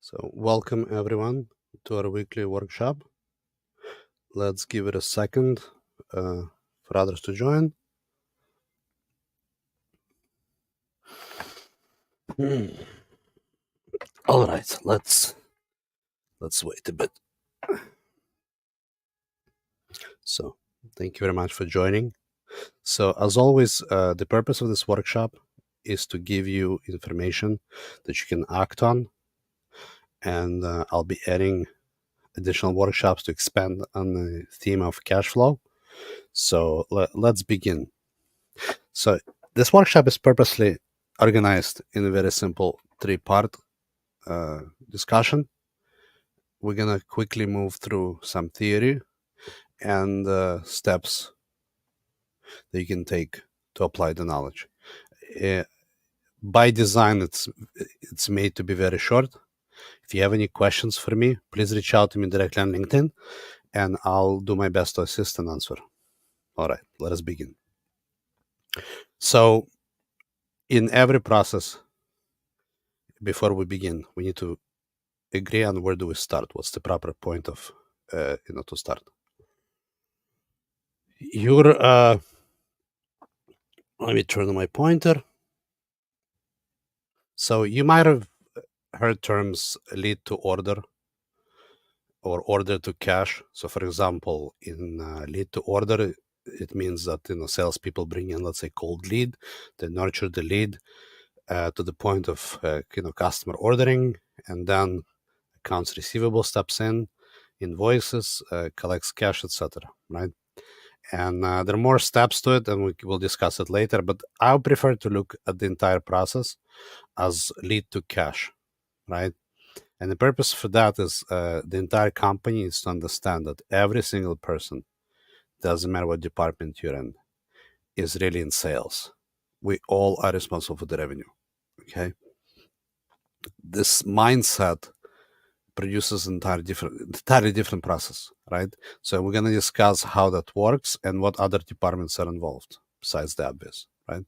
So, welcome everyone to our weekly workshop. Let's give it a second for others to join. All right, let's wait a bit. So, thank you very much for joining. So, as always, the purpose of this workshop is to give you information that you can act on, and I'll be adding additional workshops to expand on the theme of cash flow. So, let's begin. So, this workshop is purposely organized in a very simple three-part discussion. We're gonna quickly move through some theory and steps that you can take to apply the knowledge. By design, it's made to be very short. If you have any questions for me, please reach out to me directly on LinkedIn, and I'll do my best to assist and answer. All right, let us begin. So, in every process, before we begin, we need to agree on where do we start. What's the proper point of to start? Let me turn on my pointer. So you might have heard terms lead to order or order to cash. So for example, in lead to order, it means that salespeople bring in, let's say, cold lead, they nurture the lead to the point of customer ordering, and then accounts receivable steps in, invoices, collects cash, etc. Right? And there are more steps to it, and we will discuss it later. But I would prefer to look at the entire process as lead to cash, right? And the purpose for that is the entire company is to understand that every single person, doesn't matter what department you're in, is really in sales. We all are responsible for the revenue, okay? This mindset produces entirely different process, right? So we're going to discuss how that works and what other departments are involved besides the obvious, right?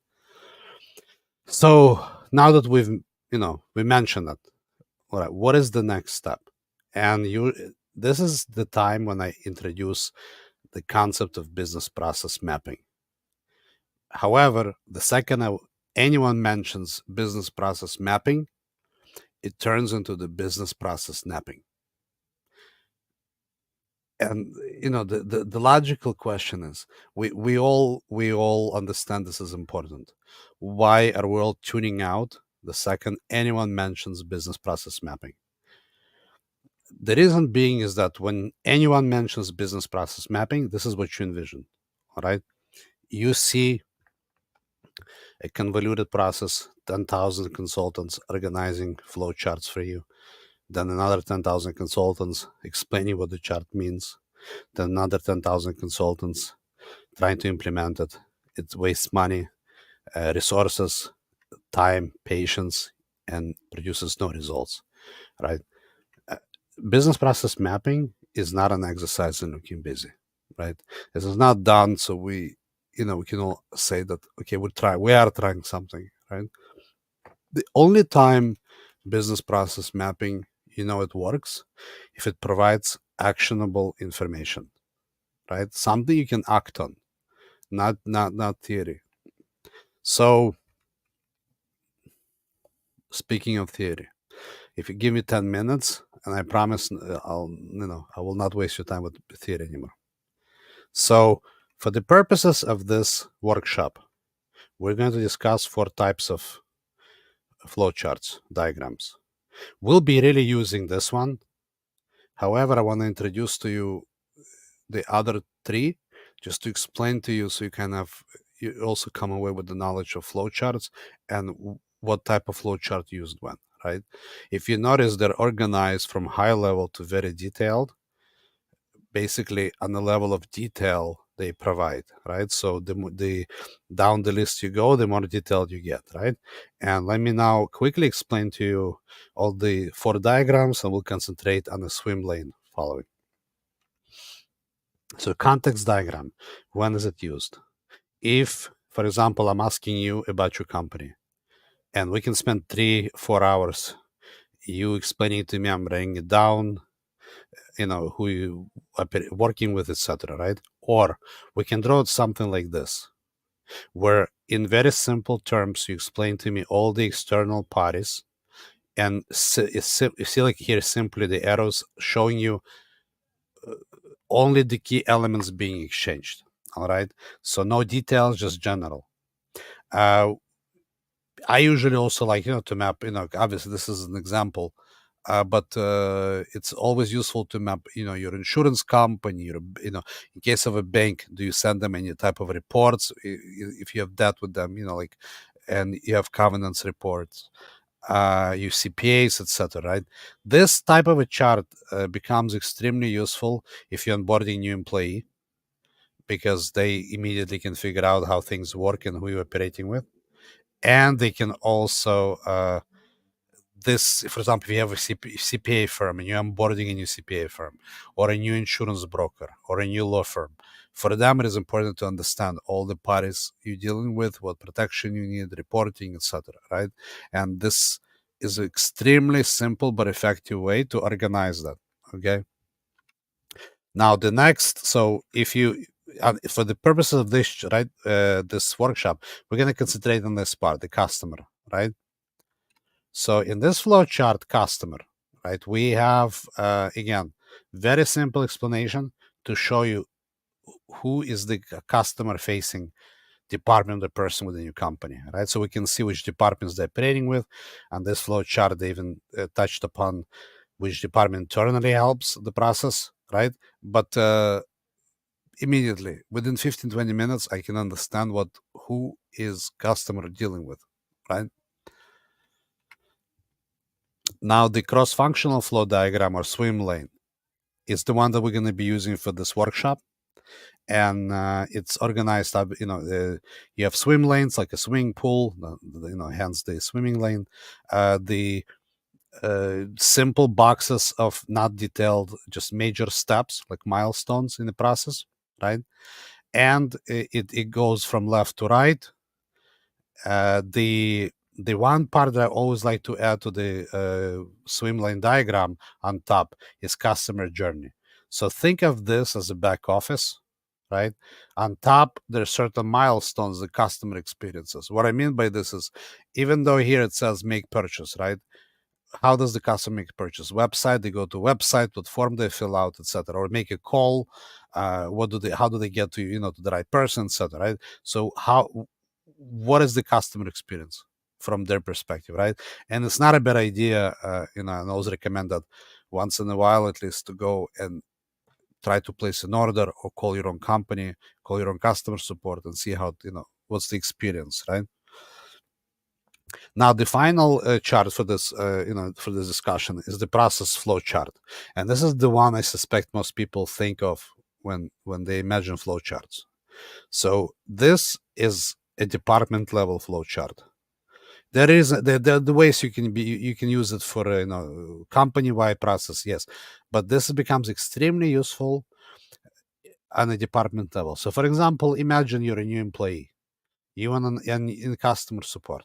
So now that we mentioned that, all right, what is the next step? And this is the time when I introduce the concept of business process mapping. However, the second anyone mentions business process mapping, it turns into the business process napping. And the logical question is, we all understand this is important. Why are we all tuning out the second anyone mentions business process mapping? The reason being is that when anyone mentions business process mapping, this is what you envision. All right, you see a convoluted process, 10,000 consultants organizing flowcharts for you, then another 10,000 consultants explaining what the chart means, then another 10,000 consultants trying to implement it. It wastes money, resources, time, patience, and produces no results, right? Business process mapping is not an exercise in looking busy, right? This is not done so we can all say that, okay, we are trying something, right? The only time business process mapping, it works if it provides actionable information, right? Something you can act on, not theory. So speaking of theory, if you give me 10 minutes, and I promise I will not waste your time with theory anymore. So for the purposes of this workshop, we're going to discuss 4 types of flowcharts, diagrams. We'll be really using this one. However, I want to introduce to you the other 3 just to explain to you, so you also come away with the knowledge of flowcharts and what type of flowchart used when, right? If you notice, they're organized from high level to very detailed. Basically, on the level of detail they provide, right? So the down the list you go, the more detailed you get, right? And let me now quickly explain to you all the 4 diagrams, and we'll concentrate on the swim lane following. So context diagram, when is it used? If, for example, I'm asking you about your company, and we can spend 3-4 hours you explaining to me, I'm writing it down, who you are working with, etc., right? Or we can draw something like this, where in very simple terms you explain to me all the external parties, and you see like here simply the arrows showing you only the key elements being exchanged. All right, so no details, just general. I usually also like to map. Obviously this is an example, but it's always useful to map. Your insurance company. In case of a bank, do you send them any type of reports if you have debt with them? Like, and you have covenants reports, your CPAs, etc. Right? This type of a chart becomes extremely useful if you're onboarding a new employee, because they immediately can figure out how things work and who you're operating with. And they can also this, for example, if you have a CPA firm and you're onboarding a new CPA firm, or a new insurance broker, or a new law firm, for them it is important to understand all the parties you're dealing with, what protection you need, reporting, etc., right? And this is an extremely simple but effective way to organize that. Okay, now the next, so if you for the purposes of this, right, this workshop, we're going to concentrate on this part, the customer, right? So in this flow chart, customer, right, we have, again, very simple explanation to show you who is the customer facing department or person within your company, right? So we can see which departments they're operating with. And this flow chart, they even touched upon which department internally helps the process, right? But immediately, within 15-20 minutes, I can understand who is customer dealing with, right? Now, the cross-functional flow diagram, or swim lane, is the one that we're going to be using for this workshop. And it's organized up, you have swim lanes like a swimming pool, hence the swimming lane. The simple boxes of not detailed, just major steps, like milestones in the process, right? And it goes from left to right. The one part that I always like to add to the swim lane diagram on top is customer journey. So think of this as a back office, right? On top, there's certain milestones the customer experiences. What I mean by this is, even though here it says make purchase, right? How does the customer make purchase? Website, they go to website, what form they fill out, etc., or make a call. How do they get to to the right person, etc., right? So what is the customer experience from their perspective, right? And it's not a bad idea, and I always recommend that once in a while at least to go and try to place an order, or call your own company, call your own customer support, and see how what's the experience, right? Now, the final chart for this, for this discussion is the process flow chart, and this is the one I suspect most people think of when they imagine flow charts. So this is a department level flow chart. There is the ways you can use it for company wide process, yes, but this becomes extremely useful on a department level. So, for example, imagine you're a new employee, you want in customer support,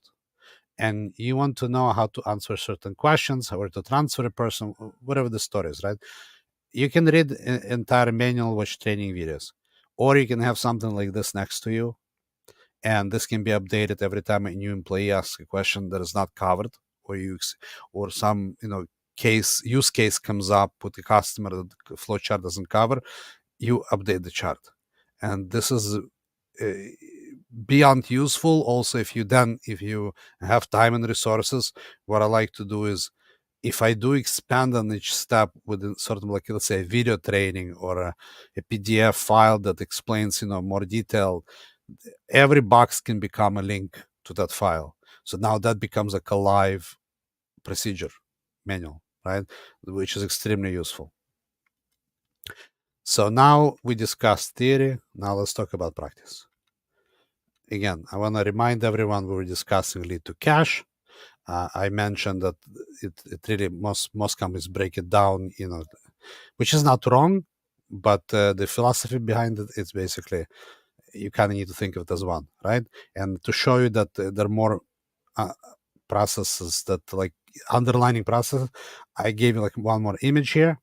and you want to know how to answer certain questions, or to transfer a person, whatever the story is, right? You can read entire manual, watch training videos, or you can have something like this next to you, and this can be updated every time a new employee asks a question that is not covered, or some use case comes up with the customer that the flowchart doesn't cover. You update the chart, and this is beyond useful. Also, if you have time and resources, what I like to do is, if I do expand on each step with sort of like, let's say, a video training, or a PDF file that explains more detail, every box can become a link to that file. So now that becomes like a live procedure manual, right? Which is extremely useful. So now we discussed theory. Now let's talk about practice. Again, I want to remind everyone we were discussing lead to cash. I mentioned that it really, most companies break it down, which is not wrong, but the philosophy behind it is basically, you kind of need to think of it as one, right? And to show you that there are more processes that like underlining process. I gave you like one more image here.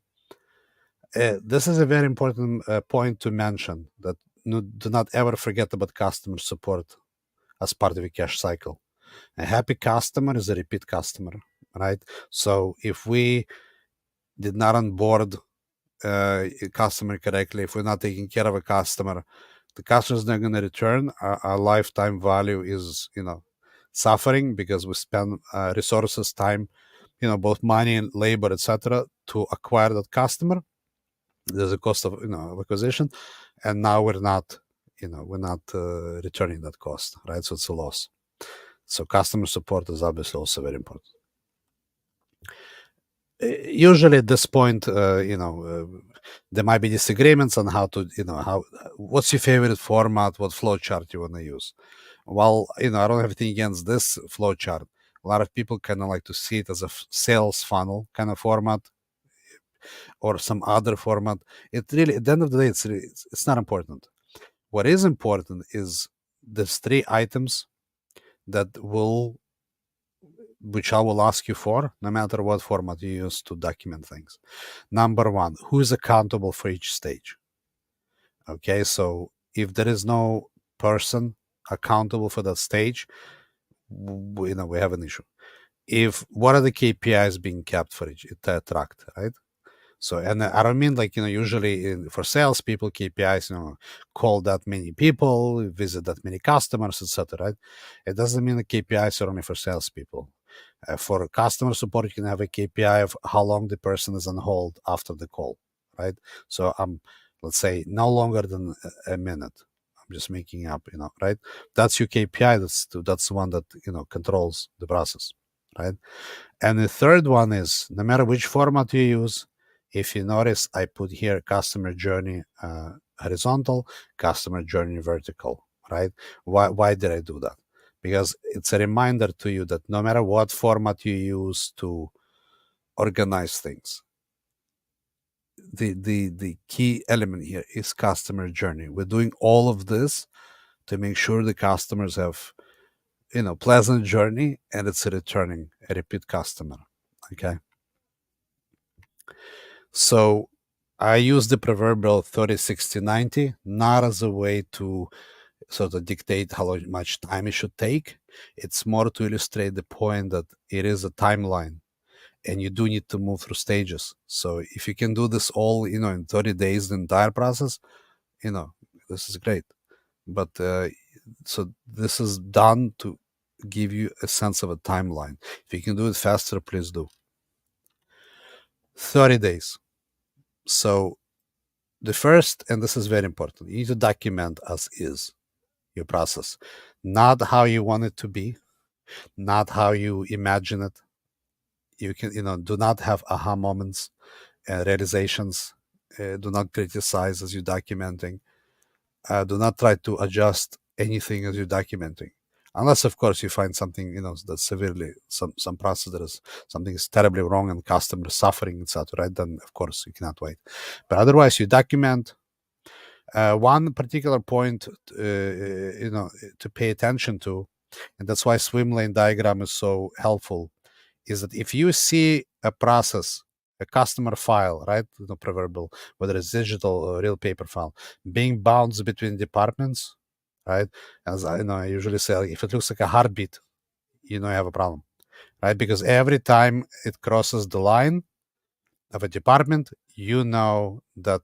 This is a very important point to mention, that do not ever forget about customer support as part of a cash cycle. A happy customer is a repeat customer, right? So if we did not onboard a customer correctly, if we're not taking care of a customer, the customer is not going to return. Our lifetime value is, suffering, because we spend resources, time, both money and labor, etc., to acquire that customer. There's a cost of acquisition, and now we're not returning that cost, right? So it's a loss. So customer support is obviously also very important. Usually at this point, there might be disagreements on how to, what's your favorite format, what flowchart you want to use. Well, I don't have anything against this flowchart. A lot of people kind of like to see it as a sales funnel kind of format, or some other format. It really, at the end of the day, it's not important. What is important is there's 3 items which I will ask you for, no matter what format you use to document things. Number 1, who is accountable for each stage? Okay, so if there is no person accountable for that stage, we have an issue. What are the KPIs being kept for each tracked, right? So, and I don't mean like, usually for salespeople, KPIs, call that many people, visit that many customers, etc. Right? It doesn't mean the KPIs are only for salespeople. For customer support, you can have a KPI of how long the person is on hold after the call, right? So let's say no longer than a minute. I'm just making up, right? That's your KPI. That's the one that controls the process, right? And the third one is, no matter which format you use, if you notice, I put here customer journey horizontal, customer journey vertical, right? Why did I do that? Because it's a reminder to you that no matter what format you use to organize things, the key element here is customer journey. We're doing all of this to make sure the customers have pleasant journey, and it's a repeat customer. Okay. So I use the proverbial 30, 60, 90, not as a way to sort of dictate how much time it should take. It's more to illustrate the point that it is a timeline, and you do need to move through stages. So if you can do this all, in 30 days, the entire process, this is great. But so this is done to give you a sense of a timeline. If you can do it faster, please do. 30 days. So the first, and this is very important, you need to document as is your process, not how you want it to be, not how you imagine it. You can, do not have aha moments, realizations. Do not criticize as you're documenting. Do not try to adjust anything as you're documenting, unless, of course, you find something, that's severely some process that is something is terribly wrong and customer suffering, etc. Right? Then, of course, you cannot wait. But otherwise, you document. One particular point, to pay attention to, and that's why swim lane diagram is so helpful, is that if you see a process, a customer file, right, proverbial, whether it's digital or real paper file, being bounced between departments, right? As I usually say, if it looks like a heartbeat, you have a problem, right? Because every time it crosses the line of a department, that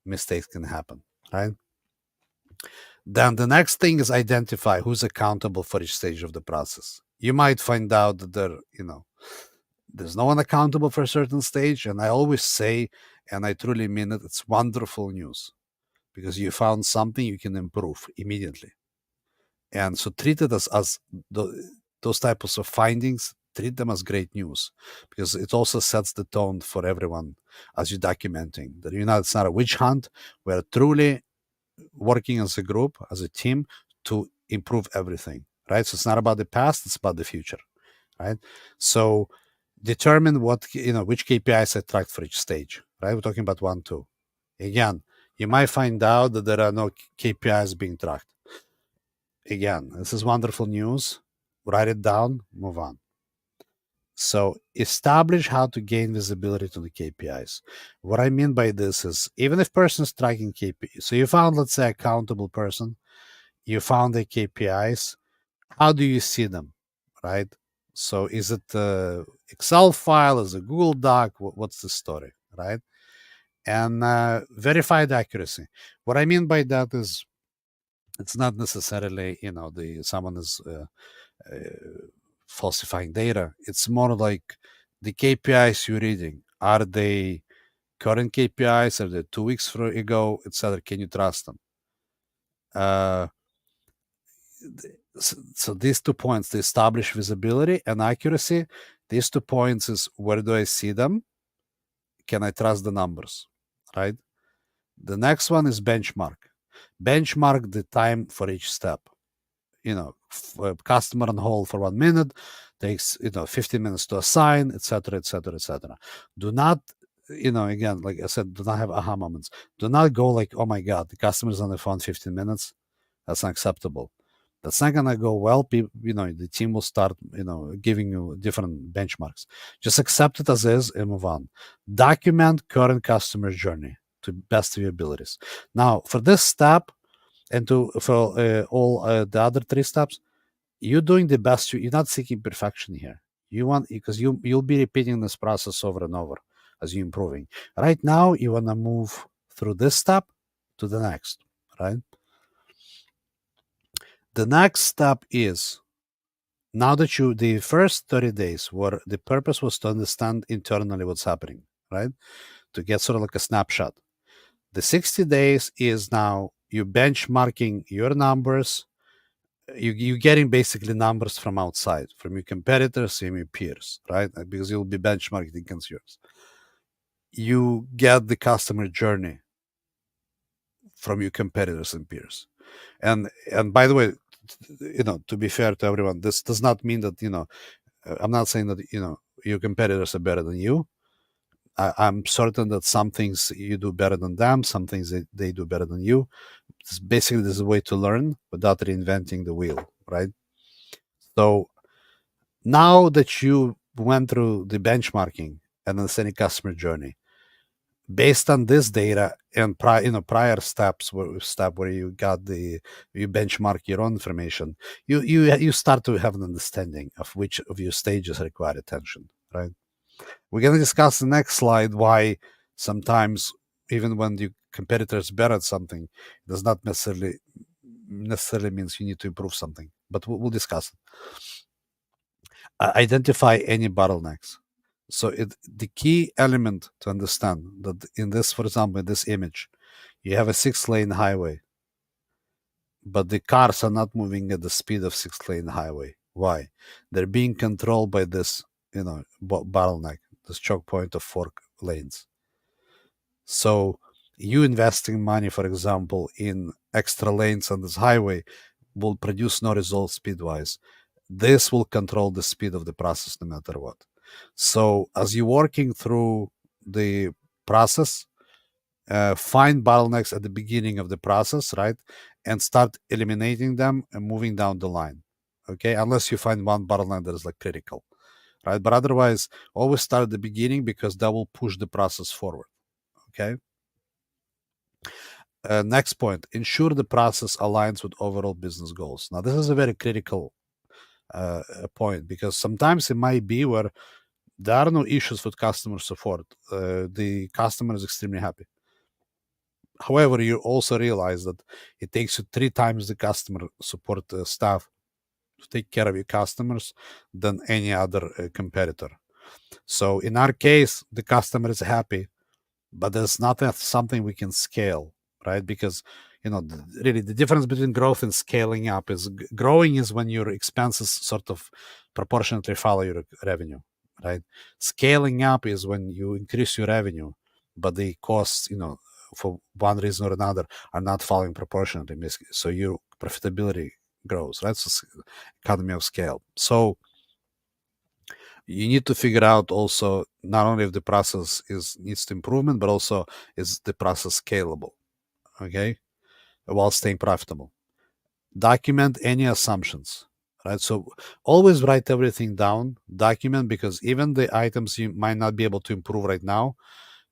mistakes can happen, right? Then the next thing is identify who's accountable for each stage of the process. You might find out that there's no one accountable for a certain stage. And I always say, and I truly mean it, it's wonderful news, because you found something you can improve immediately. And so treat it as those types of findings, treat them as great news, because it also sets the tone for everyone as you're documenting that, it's not a witch hunt. We're truly working as a group, as a team, to improve everything, right? So it's not about the past, it's about the future, right? So determine which KPIs I track for each stage, right? We're talking about 1, 2. Again, you might find out that there are no KPIs being tracked. Again, this is wonderful news. write it down, move on. So establish how to gain visibility to the KPIs. What I mean by this is, even if person is tracking KPIs, so you found, let's say, accountable person, you found the KPIs, how do you see them, right? So is it a Excel file, is it Google Doc? What's the story, right? And verified accuracy. What I mean by that is, it's not necessarily, the someone is uh, falsifying data. It's more like the KPIs you're reading. Are they current KPIs? Are they 2 weeks ago, etc.? Can you trust them? Uh, so these 2 points, the establish visibility and accuracy, these 2 points is, where do I see them? Can I trust the numbers, right? The next one is benchmark. Benchmark the time for each step. Customer on hold for 1 minute takes 15 minutes to assign, etc., etc., etc. Do not, again, like I said, do not have aha moments. Do not go like, oh my god, the customer's on the phone 15 minutes. That's not acceptable. That's not gonna go well. The team will start, giving you different benchmarks. Just accept it as is and move on. Document current customer journey to best of your abilities. Now, for this step, and for all the other 3 steps, you're doing the best. You're not seeking perfection here. You want, because you'll be repeating this process over and over as you're improving. Right now, you want to move through this step to the next, right? The next step is, now that the first 30 days, where the purpose was to understand internally what's happening, right? To get sort of like a snapshot. The 60 days is now you benchmarking your numbers. You're getting basically numbers from outside, from your competitors and your peers, right? Because you'll be benchmarking against yours. You get the customer journey from your competitors and peers. And by the way, to be fair to everyone, this does not mean that, I'm not saying that, your competitors are better than you. I'm certain that some things you do better than them, some things they do better than you. Basically, this is a way to learn without reinventing the wheel, right? So now that you went through the benchmarking and understanding customer journey, based on this data and prior steps, where you benchmark your own information, you start to have an understanding of which of your stages require attention, right? We're going to discuss the next slide why sometimes, even when your competitor is better at something, it does not necessarily means you need to improve something, but we'll discuss it. Identify any bottlenecks. So the key element to understand that in this, for example, in this image, you have a 6-lane highway, but the cars are not moving at the speed of 6-lane highway. Why? They're being controlled by this, bottleneck, this choke point of 4 lanes. So you investing money, for example, in extra lanes on this highway will produce no results speed-wise. This will control the speed of the process no matter what. So as you're working through the process, find bottlenecks at the beginning of the process, right? And start eliminating them and moving down the line. Okay, unless you find one bottleneck that is like critical, right? But otherwise, always start at the beginning, because that will push the process forward. Okay. Next point, ensure the process aligns with overall business goals. Now, this is a very critical point, because sometimes it might be where there are no issues with customer support. The customer is extremely happy. However, you also realize that it takes you 3 times the customer support staff to take care of your customers than any other competitor. So in our case, the customer is happy, but there's not something we can scale, right? Because really the difference between growth and scaling up is, growing is when your expenses sort of proportionately follow your revenue, right? Scaling up is when you increase your revenue, but the costs, for one reason or another, are not following proportionately, so your profitability grows, right? So economy of scale. So you need to figure out also, not only if the process needs improvement, but also, is the process scalable, okay, while staying profitable. Document any assumptions. right? So always write everything down, document, because even the items you might not be able to improve right now,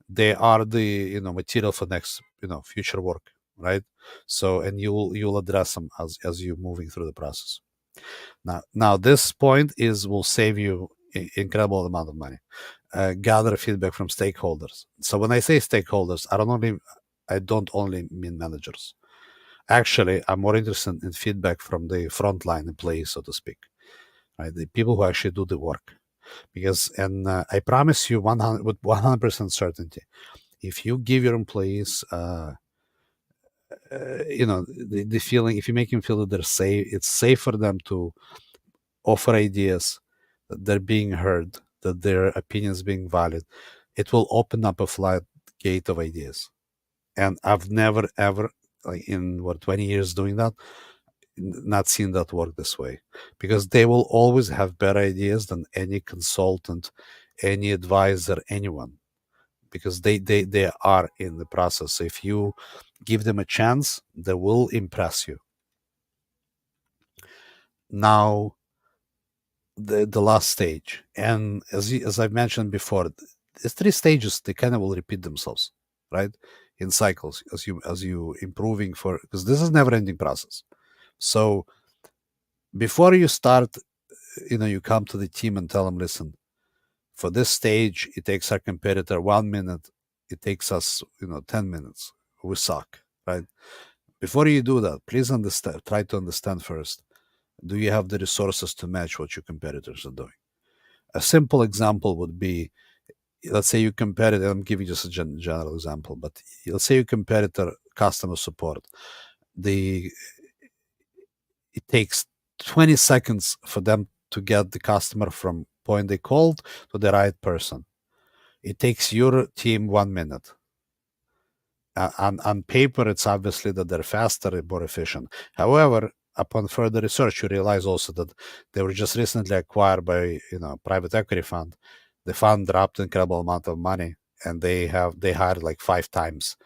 they are the material for next future work, right? So and you'll address them as you're moving through the process. Now this point is will save you incredible amount of money. Gather feedback from stakeholders. So when I say stakeholders, I don't only mean managers. Actually, I'm more interested in feedback from the frontline employees, so to speak, right? The people who actually do the work. Because, and I promise you 100 with 100% certainty, if you give your employees, the feeling, if you make them feel that they're safe, it's safe for them to offer ideas, that they're being heard, that their opinions being valid, it will open up a floodgate of ideas. And I've never ever, like in 20 years doing that, not seen that work this way, because they will always have better ideas than any consultant, any advisor, anyone, because they are in the process. So if you give them a chance, they will impress you. Now the last stage, and as I've mentioned before, the three stages, they kind of will repeat themselves, right, in cycles, as you improving, for because this is never ending process. So before you start, you come to the team and tell them, listen, for this stage it takes our competitor 1 minute, it takes us 10 minutes, we suck, right? Before you do that, please try to understand first, do you have the resources to match what your competitors are doing? A simple example would be, let's say you competitor, I'm giving just a general example, but let's say your competitor customer support, the it takes 20 seconds for them to get the customer from point they called to the right person. It takes your team 1 minute. On paper, it's obviously that they're faster and more efficient. However, upon further research, you realize also that they were just recently acquired by private equity fund. The fund dropped an incredible amount of money, and they hired like 5 times,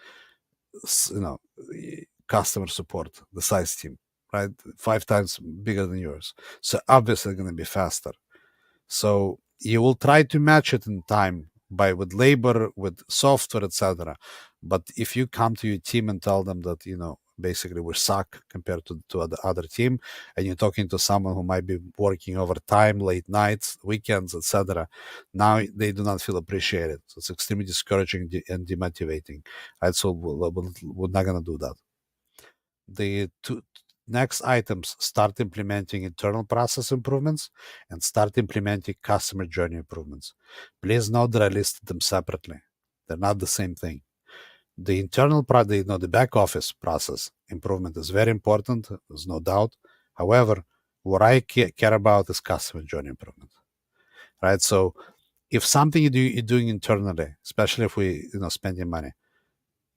you know, customer support, the size team, right? 5 times bigger than yours. So obviously, going to be faster. So you will try to match it in time by with labor, with software, etc. But if you come to your team and tell them that basically we suck compared to the other team, and you're talking to someone who might be working overtime, late nights, weekends, etc., now they do not feel appreciated. So it's extremely discouraging and demotivating. Right? So we're not gonna do that. The two next items: start implementing internal process improvements and start implementing customer journey improvements. Please note that I listed them separately. They're not the same thing. The internal the back office process improvement is very important. There's no doubt. However, what I care about is customer journey improvement, right? So if something you're doing internally, especially if we spending money,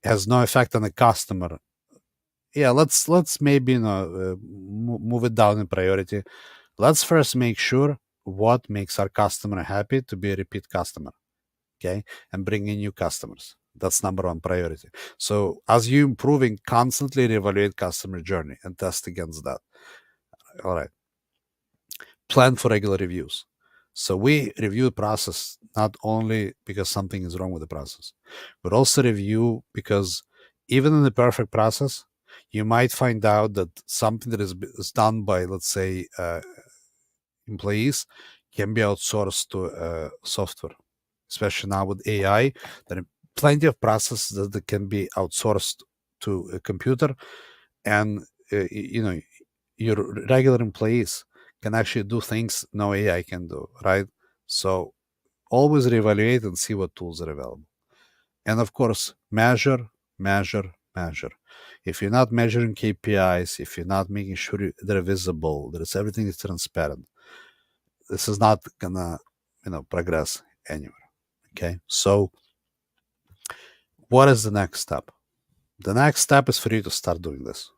has no effect on the customer, yeah, let's maybe move it down in priority. Let's first make sure what makes our customer happy to be a repeat customer, okay, and bring in new customers. That's number one priority. So as you improving, constantly reevaluate customer journey and test against that. All right. Plan for regular reviews. So we review the process not only because something is wrong with the process, but also review because even in the perfect process, you might find out that something that is done by, let's say, employees can be outsourced to software. Especially now with AI, there are plenty of processes that can be outsourced to a computer, and your regular employees can actually do things no AI can do, right? So always reevaluate and see what tools are available. And of course, measure, measure, measure. If you're not measuring KPIs, if you're not making sure they're visible, that everything is transparent, this is not gonna, progress anywhere. Okay. So what is the next step? The next step is for you to start doing this.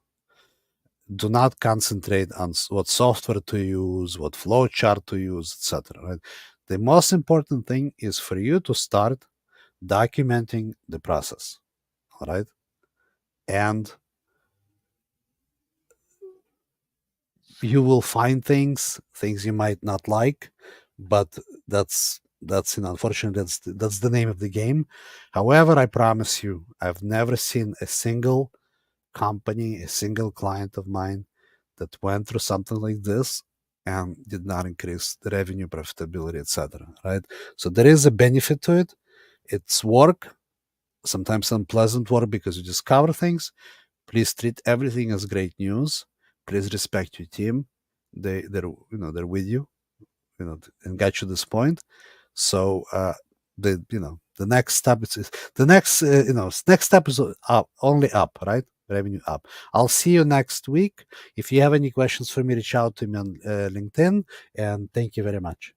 Do not concentrate on what software to use, what flowchart to use, etc. Right? The most important thing is for you to start documenting the process. All right. And You will find things you might not like, but that's unfortunately that's the name of the game. However, I promise you, I've never seen a single company, a single client of mine that went through something like this and did not increase the revenue, profitability, etc. Right? So there is a benefit to it. It's work, sometimes unpleasant work because you discover things. Please treat everything as great news. Please respect your team. They're with you, and get you this point. So the next step is the next next step is up, only up, right? Revenue up. I'll see you next week. If you have any questions for me, reach out to me on LinkedIn. And thank you very much.